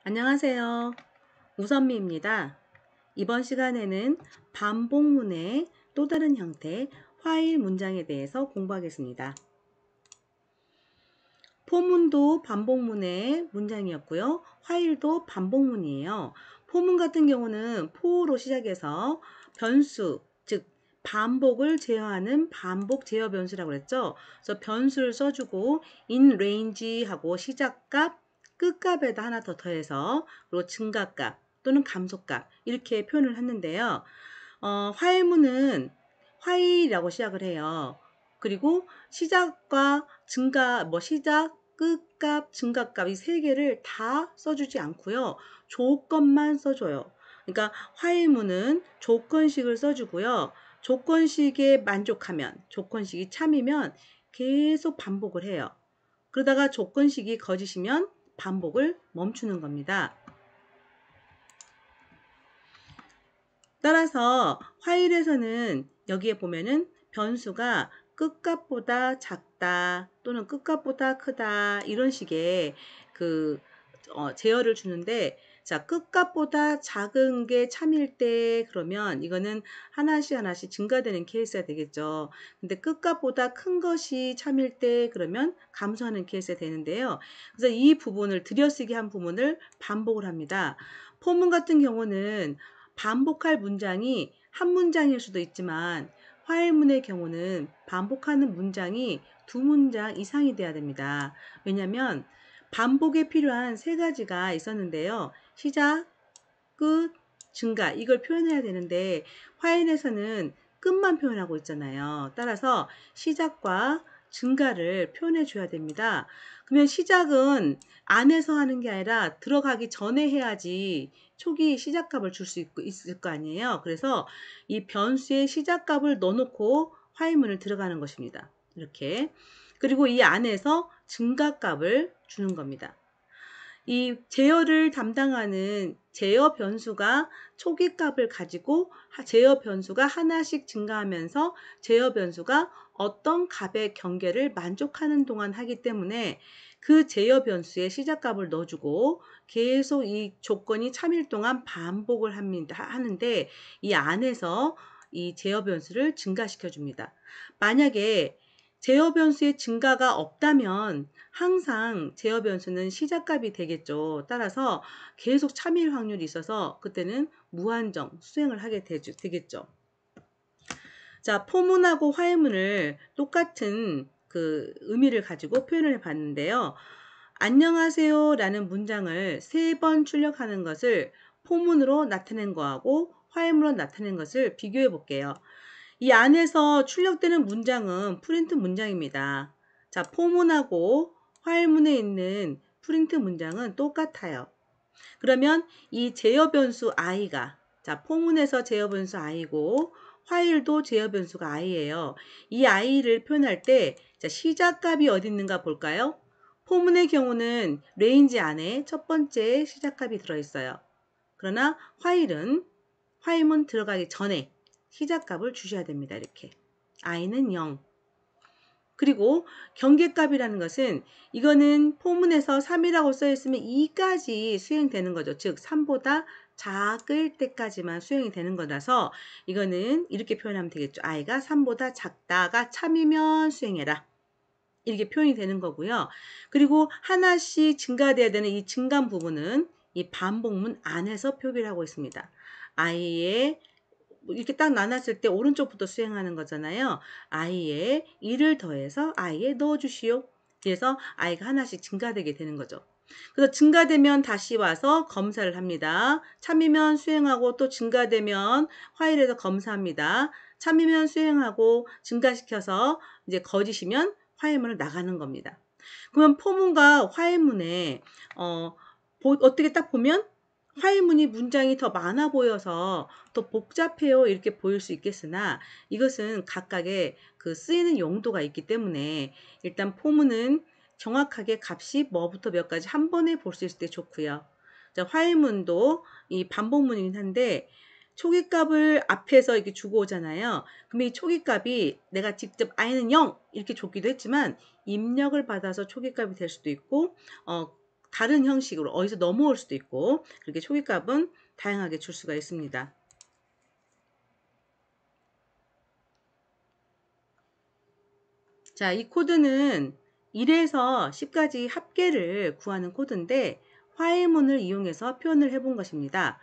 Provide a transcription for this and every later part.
안녕하세요. 우선미입니다. 이번 시간에는 반복문의 또 다른 형태, 화일 문장에 대해서 공부하겠습니다. 포문도 반복문의 문장이었고요. 화일도 반복문이에요. 포문 같은 경우는 포로 시작해서 변수, 즉 반복을 제어하는 반복 제어 변수라고 그랬죠. 그래서 변수를 써주고 in range 하고 시작값, 끝값에다 하나 더 더해서 그리고 증가값 또는 감소값 이렇게 표현을 했는데요. 화일문은 화일이라고 시작을 해요. 그리고 시작과 증가, 시작, 끝값, 증가값 이 세 개를 다 써주지 않고요. 조건만 써줘요. 그러니까 화일문은 조건식을 써주고요. 조건식에 만족하면, 조건식이 참이면 계속 반복을 해요. 그러다가 조건식이 거짓이면 반복을 멈추는 겁니다. 따라서 화일에서는 여기에 보면은 변수가 끝값보다 작다 또는 끝값보다 크다 이런 식의 그 제어를 주는데, 자, 끝값보다 작은 게 참일 때 그러면 이거는 하나씩 하나씩 증가되는 케이스가 되겠죠. 근데 끝값보다 큰 것이 참일 때 그러면 감소하는 케이스가 되는데요. 그래서 이 부분을 들여쓰기 한 부분을 반복을 합니다. 포문 같은 경우는 반복할 문장이 한 문장일 수도 있지만 화일문의 경우는 반복하는 문장이 두 문장 이상이 돼야 됩니다. 왜냐하면 반복에 필요한 세 가지가 있었는데요. 시작, 끝, 증가 이걸 표현해야 되는데 화일에서는 끝만 표현하고 있잖아요. 따라서 시작과 증가를 표현해 줘야 됩니다. 그러면 시작은 안에서 하는 게 아니라 들어가기 전에 해야지 초기 시작값을 줄 수 있을 거 아니에요. 그래서 이 변수의 시작값을 넣어놓고 화일문을 들어가는 것입니다. 이렇게. 그리고 이 안에서 증가값을 주는 겁니다. 이 제어를 담당하는 제어 변수가 초기 값을 가지고 제어 변수가 하나씩 증가하면서 제어 변수가 어떤 값의 경계를 만족하는 동안 하기 때문에 그 제어 변수의 시작 값을 넣어주고 계속 이 조건이 참일 동안 반복을 하는데 이 안에서 이 제어 변수를 증가시켜 줍니다. 만약에 제어 변수의 증가가 없다면 항상 제어 변수는 시작값이 되겠죠. 따라서 계속 참일 확률이 있어서 그때는 무한정 수행을 하게 되겠죠. 자, 포문하고 화해문을 똑같은 그 의미를 가지고 표현을 해 봤는데요. 안녕하세요 라는 문장을 3번 출력하는 것을 포문으로 나타낸 거하고 화해문으로 나타낸 것을 비교해 볼게요. 이 안에서 출력되는 문장은 프린트 문장입니다. 자, 포문하고 화일문에 있는 프린트 문장은 똑같아요. 그러면 이 제어 변수 i가, 자, 포문에서 제어 변수 i고 화일도 제어 변수가 i예요. 이 i를 표현할 때 자, 시작값이 어디 있는가 볼까요? 포문의 경우는 레인지 안에 첫 번째 시작값이 들어있어요. 그러나 화일문 들어가기 전에 시작값을 주셔야 됩니다. 이렇게 i는 0. 그리고 경계값이라는 것은 이거는 포문에서 3이라고 써 있으면 2까지 수행되는 거죠. 즉 3보다 작을 때까지만 수행이 되는 거라서 이거는 이렇게 표현하면 되겠죠. i가 3보다 작다가 참이면 수행해라. 이렇게 표현이 되는 거고요. 그리고 하나씩 증가돼야 되는 이 증감 부분은 이 반복문 안에서 표기를 하고 있습니다. i의 이렇게 딱 나눴을 때 오른쪽부터 수행하는 거잖아요. i에 1을 더해서 i에 넣어주시오. 그래서 i가 하나씩 증가되게 되는 거죠. 그래서 증가되면 다시 와서 검사를 합니다. 참이면 수행하고 또 증가되면 화일에서 검사합니다. 참이면 수행하고 증가시켜서 이제 거짓이면 화일문을 나가는 겁니다. 그러면 포문과 화일문에 어떻게 딱 보면 화일문이 문장이 더 많아 보여서 더 복잡해요 이렇게 보일 수 있겠으나 이것은 각각의 그 쓰이는 용도가 있기 때문에 일단 포문은 정확하게 값이 뭐부터 몇 가지 한 번에 볼 수 있을 때 좋고요. 자, 화일문도 이 반복문이긴 한데 초기값을 앞에서 이렇게 주고 오잖아요. 그럼 이 초기값이 내가 직접 i는 0 이렇게 줬기도 했지만 입력을 받아서 초기값이 될 수도 있고 다른 형식으로 어디서 넘어올 수도 있고 그렇게 초기값은 다양하게 줄 수가 있습니다. 자, 이 코드는 1에서 10까지 합계를 구하는 코드인데 화해문을 이용해서 표현을 해본 것입니다.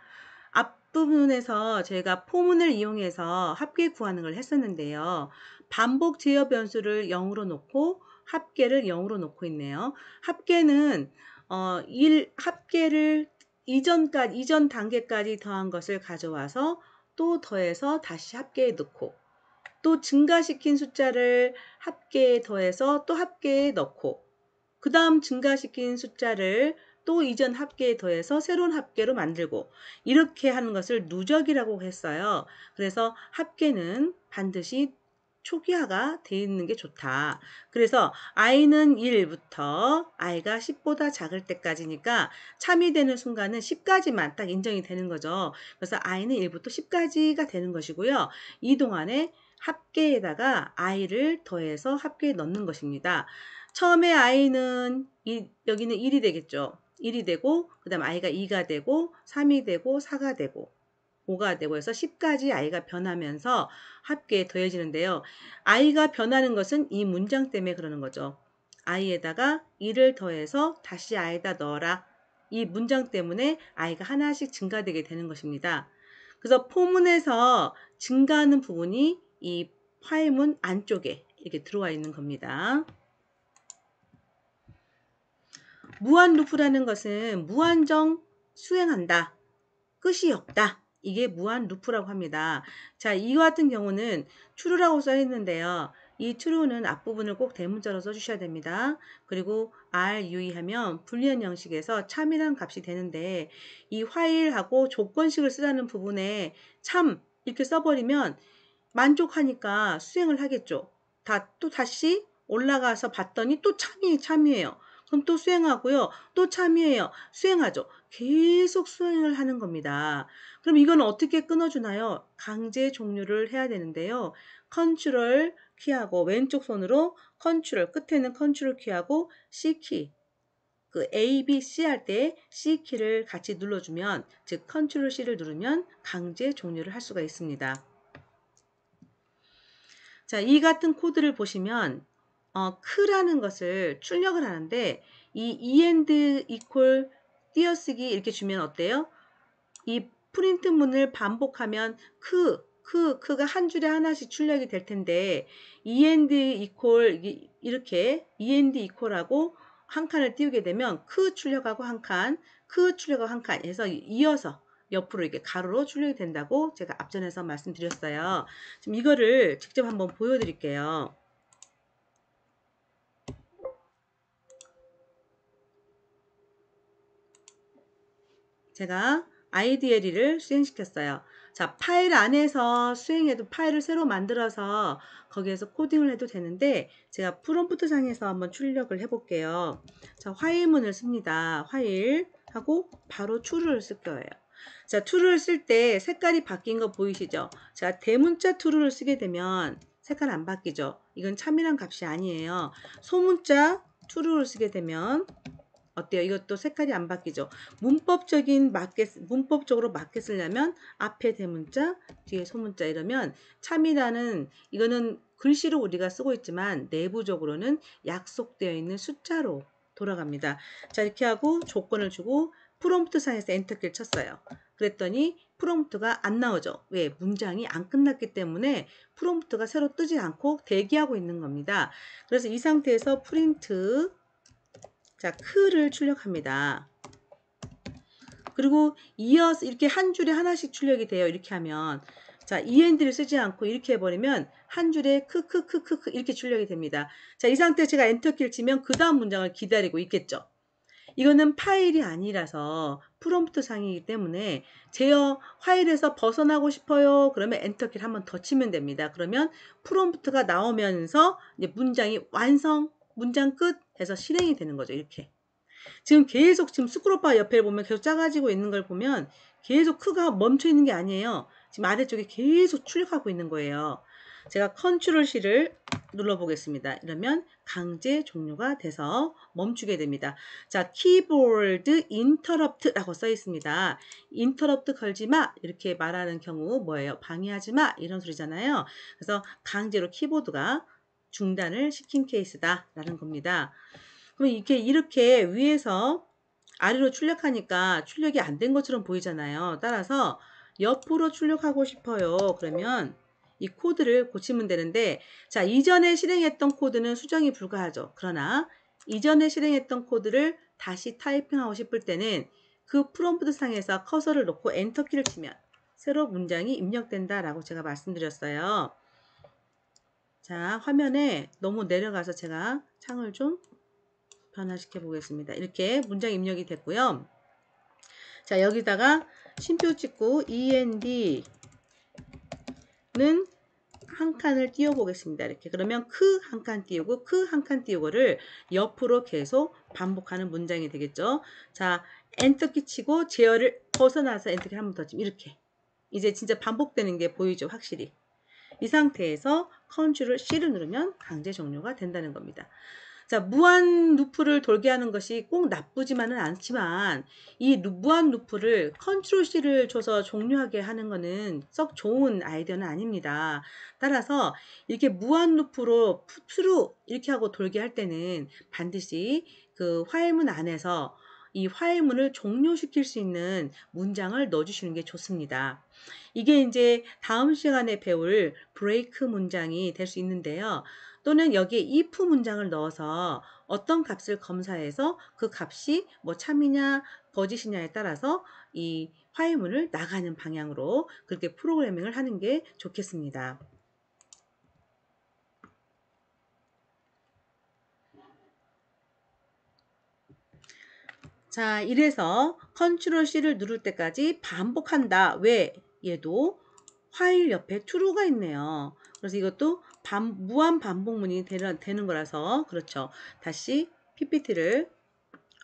앞부분에서 저희가 포문을 이용해서 합계 구하는 걸 했었는데요. 반복 제어 변수를 0으로 놓고 합계를 0으로 놓고 있네요. 합계는 합계를 이전 단계까지 더한 것을 가져와서 또 더해서 다시 합계에 넣고 또 증가시킨 숫자를 합계에 더해서 또 합계에 넣고 그 다음 증가시킨 숫자를 또 이전 합계에 더해서 새로운 합계로 만들고 이렇게 하는 것을 누적이라고 했어요. 그래서 합계는 반드시 초기화가 되어 있는 게 좋다. 그래서 i는 1부터 i가 10보다 작을 때까지니까 참이되는 순간은 10까지만 딱 인정이 되는 거죠. 그래서 i는 1부터 10까지가 되는 것이고요. 이 동안에 합계에다가 i를 더해서 합계에 넣는 것입니다. 처음에 i는 여기는 1이 되겠죠. 1이 되고 그 다음 i가 2가 되고 3이 되고 4가 되고 5가 되고 해서 10까지 i가 변하면서 합계에 더해지는데요. i가 변하는 것은 이 문장 때문에 그러는 거죠. i에다가 1을 더해서 다시 i에다 넣어라. 이 문장 때문에 i가 하나씩 증가되게 되는 것입니다. 그래서 포문에서 증가하는 부분이 이 화해문 안쪽에 이렇게 들어와 있는 겁니다. 무한 루프라는 것은 무한정 수행한다. 끝이 없다. 이게 무한 루프라고 합니다. 자, 이와 같은 경우는 true라고 써 있는데요. 이 true는 앞부분을 꼭 대문자로 써주셔야 됩니다. 그리고 r 유의하면 불리한 형식에서 참이란 값이 되는데 이 while하고 조건식을 쓰라는 부분에 참 이렇게 써버리면 만족하니까 수행을 하겠죠. 또 다시 올라가서 봤더니 또 참이에요. 그럼 또 수행하고요. 또 참이에요. 수행하죠. 계속 수행을 하는 겁니다. 그럼 이건 어떻게 끊어주나요? 강제 종료를 해야 되는데요. 컨트롤 키하고 왼쪽 손으로 컨트롤 끝에는 컨트롤 키하고 C키 그 A, B, C 할 때 C키를 같이 눌러주면 즉 컨트롤 C를 누르면 강제 종료를 할 수가 있습니다. 자, 이 같은 코드를 보시면 크라는 것을 출력을 하는데 이 END equal 띄어쓰기 이렇게 주면 어때요? 이 프린트 문을 반복하면 크가 한 줄에 하나씩 출력이 될 텐데 END equal 이렇게 END equal하고 한 칸을 띄우게 되면 크 출력하고 한 칸, 크 출력하고 한 칸 해서 이어서 옆으로 이렇게 가로로 출력이 된다고 제가 앞전에서 말씀드렸어요. 지금 이거를 직접 한번 보여드릴게요. 제가 IDLE를 수행시켰어요. 자, 파일 안에서 수행해도 파일을 새로 만들어서 거기에서 코딩을 해도 되는데 제가 프롬프트 상에서 한번 출력을 해볼게요. 자, 화일문을 씁니다. 화일 하고 바로 true를 쓸 거예요. 자, true를 쓸 때 색깔이 바뀐 거 보이시죠? 자, 대문자 true를 쓰게 되면 색깔 안 바뀌죠? 이건 참이란 값이 아니에요. 소문자 true를 쓰게 되면 어때요? 이것도 색깔이 안 바뀌죠. 문법적으로 맞게 쓰려면 앞에 대문자, 뒤에 소문자 이러면 참이라는 이거는 글씨로 우리가 쓰고 있지만 내부적으로는 약속되어 있는 숫자로 돌아갑니다. 자, 이렇게 하고 조건을 주고 프롬프트 상에서 엔터키를 쳤어요. 그랬더니 프롬프트가 안 나오죠. 왜? 문장이 안 끝났기 때문에 프롬프트가 새로 뜨지 않고 대기하고 있는 겁니다. 그래서 이 상태에서 프린트 자, 크를 출력합니다. 그리고 이어서 이렇게 한 줄에 하나씩 출력이 돼요. 이렇게 하면 자, END를 쓰지 않고 이렇게 해버리면 한 줄에 크크크크크 이렇게 출력이 됩니다. 자, 이 상태에 제가 엔터키를 치면 그 다음 문장을 기다리고 있겠죠. 이거는 파일이 아니라서 프롬프트 상이기 때문에 제어 파일에서 벗어나고 싶어요. 그러면 엔터키를 한번 더 치면 됩니다. 그러면 프롬프트가 나오면서 이제 문장이 완성, 문장 끝 해서 실행이 되는 거죠. 이렇게. 지금 계속 지금 스크롤바 옆에 보면 계속 작아지고 있는 걸 보면 계속 크가 멈춰 있는 게 아니에요. 지금 아래쪽에 계속 출력하고 있는 거예요. 제가 컨트롤 C를 눌러보겠습니다. 이러면 강제 종료가 돼서 멈추게 됩니다. 자, 키보드 인터럽트라고 써 있습니다. 인터럽트 걸지 마 이렇게 말하는 경우 뭐예요? 방해하지 마 이런 소리잖아요. 그래서 강제로 키보드가 중단을 시킨 케이스다 라는 겁니다. 그럼 이렇게 위에서 아래로 출력하니까 출력이 안 된 것처럼 보이잖아요. 따라서 옆으로 출력하고 싶어요. 그러면 이 코드를 고치면 되는데, 자, 이전에 실행했던 코드는 수정이 불가하죠. 그러나 이전에 실행했던 코드를 다시 타이핑하고 싶을 때는 그 프롬프트 상에서 커서를 놓고 엔터키를 치면 새로 문장이 입력된다 라고 제가 말씀드렸어요. 자, 화면에 너무 내려가서 제가 창을 좀 변화시켜 보겠습니다. 이렇게 문장 입력이 됐고요. 자, 여기다가 쉼표 찍고 END는 한 칸을 띄워 보겠습니다. 이렇게 그러면 크 한 칸 띄우고 크 한 칸 띄우고를 옆으로 계속 반복하는 문장이 되겠죠. 자, 엔터키 치고 제어를 벗어나서 엔터키 한 번 더 치면 이렇게 이제 진짜 반복되는 게 보이죠. 확실히 이 상태에서 컨트롤 C를 누르면 강제 종료가 된다는 겁니다. 자, 무한 루프를 돌게 하는 것이 꼭 나쁘지만은 않지만 이 무한 루프를 컨트롤 C를 줘서 종료하게 하는 것은 썩 좋은 아이디어는 아닙니다. 따라서 이렇게 무한 루프로 트루 이렇게 하고 돌게 할 때는 반드시 그 화해문 안에서 이 화해문을 종료시킬 수 있는 문장을 넣어주시는 게 좋습니다. 이게 이제 다음 시간에 배울 브레이크 문장이 될 수 있는데요. 또는 여기에 if 문장을 넣어서 어떤 값을 검사해서 그 값이 뭐 참이냐 거짓이냐에 따라서 이 화해문을 나가는 방향으로 그렇게 프로그래밍을 하는 게 좋겠습니다. 자, 이래서 컨트롤 C를 누를 때까지 반복한다. 왜? 얘도 화일 옆에 true가 있네요. 그래서 이것도 무한 반복문이 되는 거라서 그렇죠. 다시 PPT를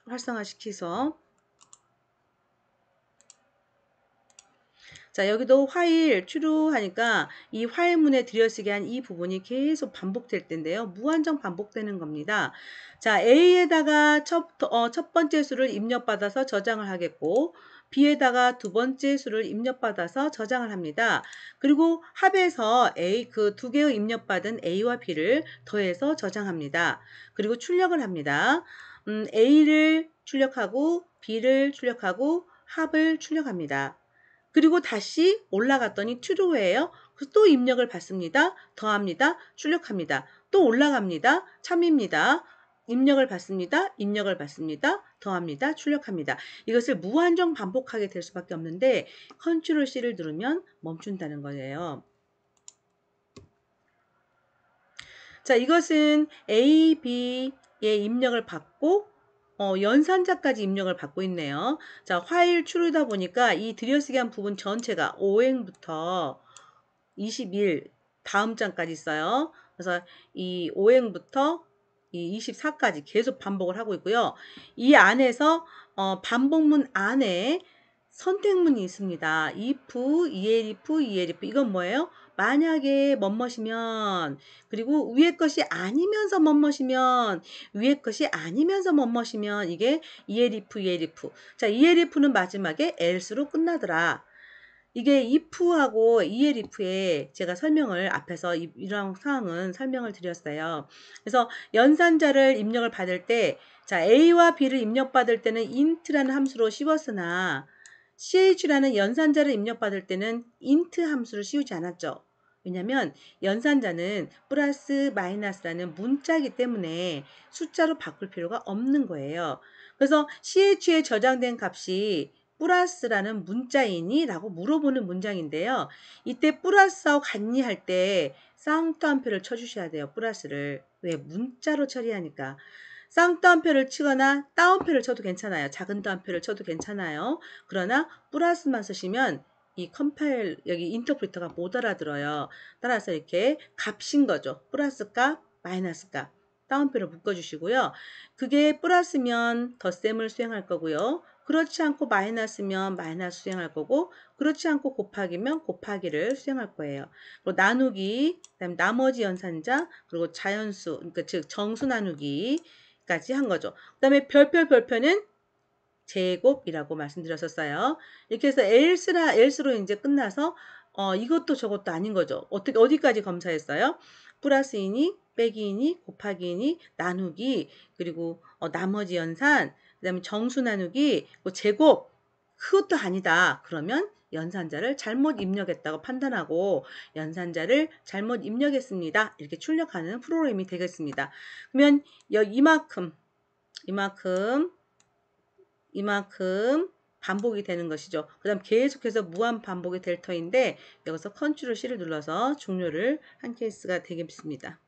활성화시켜서 자, 여기도 화일 true 하니까 이 화일문에 들여쓰게 한 이 부분이 계속 반복될 텐데요. 무한정 반복되는 겁니다. 자, A에다가 첫 번째 수를 입력받아서 저장을 하겠고 B에다가 두 번째 수를 입력받아서 저장을 합니다. 그리고 합해서 그 두 개의 입력받은 A와 B를 더해서 저장합니다. 그리고 출력을 합니다. A를 출력하고 B를 출력하고 합을 출력합니다. 그리고 다시 올라갔더니 true예요. 그래서 또 입력을 받습니다. 더합니다. 출력합니다. 또 올라갑니다. 참입니다. 입력을 받습니다. 입력을 받습니다. 더합니다. 출력합니다. 이것을 무한정 반복하게 될 수밖에 없는데 컨트롤 C를 누르면 멈춘다는 거예요. 자, 이것은 A, B의 입력을 받고 연산자까지 입력을 받고 있네요. 자, 화일 true다 보니까 이 들여쓰기 한 부분 전체가 5행부터 21 다음 장까지 있어요. 그래서 이 5행부터 이 24까지 계속 반복을 하고 있고요. 이 안에서 반복문 안에 선택문이 있습니다. if, elif, elif 이건 뭐예요? 만약에 뭐뭇이면 그리고 위에 것이 아니면서 뭐뭇이면 위에 것이 아니면서 뭐뭇이면 이게 elif, elif. 자, elif는 마지막에 else로 끝나더라. 이게 if하고 elif에 제가 설명을 앞에서 이런 상황은 설명을 드렸어요. 그래서 연산자를 입력을 받을 때 자, A와 B를 입력받을 때는 int라는 함수로 씌웠으나 ch라는 연산자를 입력받을 때는 int 함수를 씌우지 않았죠. 왜냐하면 연산자는 플러스 마이너스라는 문자이기 때문에 숫자로 바꿀 필요가 없는 거예요. 그래서 ch에 저장된 값이 플러스라는 문자이니? 라고 물어보는 문장인데요. 이때 플러스하고 같니 할 때 쌍따옴표를 쳐주셔야 돼요. 플러스를. 왜? 문자로 처리하니까. 쌍따옴표를 치거나 따옴표를 쳐도 괜찮아요. 작은 따옴표를 쳐도 괜찮아요. 그러나 플러스만 쓰시면 이 컴파일 여기 인터프리터가 못 알아들어요. 따라서 이렇게 값인 거죠. 플러스 값, 마이너스 값. 따옴표를 묶어주시고요. 그게 플러스면 덧셈을 수행할 거고요. 그렇지 않고 마이너스면 마이너스 수행할 거고, 그렇지 않고 곱하기면 곱하기를 수행할 거예요. 그리고 나누기, 그다음 나머지 연산자, 그리고 자연수, 그러니까 즉 정수 나누기까지 한 거죠. 그다음에 별표는 제곱이라고 말씀드렸었어요. 이렇게 해서 엘스로 이제 끝나서 이것도 저것도 아닌 거죠. 어디까지 검사했어요? 플러스이니, 빼기이니, 곱하기이니, 나누기, 그리고 나머지 연산, 그다음에 정수 나누기, 뭐 제곱, 그것도 아니다. 그러면 연산자를 잘못 입력했다고 판단하고 연산자를 잘못 입력했습니다. 이렇게 출력하는 프로그램이 되겠습니다. 그러면 이만큼 반복이 되는 것이죠. 그 다음 계속해서 무한 반복이 될 터인데 여기서 컨트롤 C를 눌러서 종료를 한 케이스가 되겠습니다.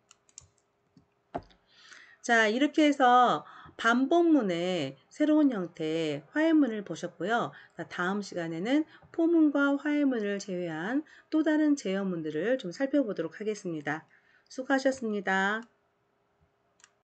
자, 이렇게 해서 반복문의 새로운 형태의 화해문을 보셨고요. 다음 시간에는 포문과 화해문을 제외한 또 다른 제어문들을 좀 살펴보도록 하겠습니다. 수고하셨습니다.